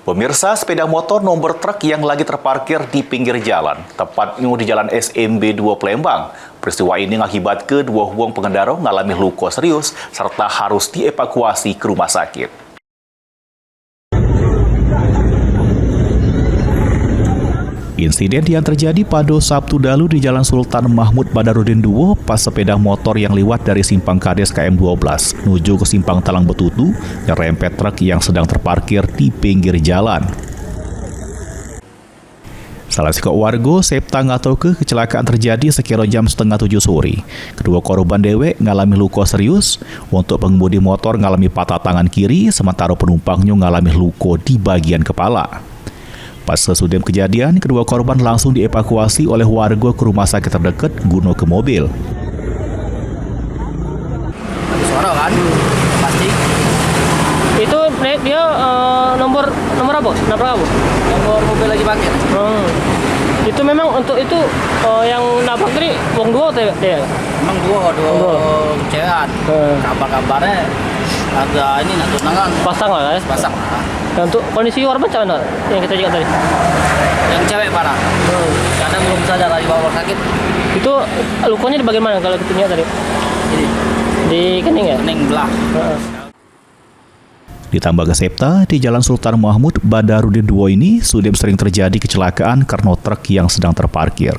Pemirsa, sepeda motor nomor truk yang lagi terparkir di pinggir jalan, tepatnya di Jalan SMB 2 Palembang. Peristiwa ini mengakibatkan dua pengendara mengalami luka serius serta harus dievakuasi ke rumah sakit. Insiden yang terjadi pada Sabtu lalu di Jalan Sultan Mahmud Badarudin II pas sepeda motor yang lewat dari simpang Kades KM12 menuju ke simpang Talang Betutu nyerempet truk yang sedang terparkir di pinggir jalan. Salah seorang warga septa ngatoke kecelakaan terjadi sekira jam 6:30 sore. Kedua korban dewek ngalami luka serius. Untuk pengemudi motor ngalami patah tangan kiri, sementara penumpangnya ngalami luka di bagian kepala. Pas sesudah kejadian, kedua korban langsung dievakuasi oleh warga ke rumah sakit terdekat guna ke mobil. Ada suara kan? Pasti. Itu dia nomor apa? Nabrak apa? Nomor mobil lagi pakai. Itu memang untuk itu yang nabrak tadi wong dua atau dia? Emang dua cewek. Kabar-kabarnya agak ini nak tunangan. Pasang lah ya? Pasang lah. Dan untuk kondisi korban macam mana yang kita cakap tadi? Yang cewek parah. Kadang belum sadar lagi bawa sakit. Itu lukanya di bagian mana kalau kita lihat tadi? Ini Di kening ya? kening belah. Ditambah ke Septa, di Jalan Sultan Mahmud Badarudin II ini sudah sering terjadi kecelakaan karena truk yang sedang terparkir.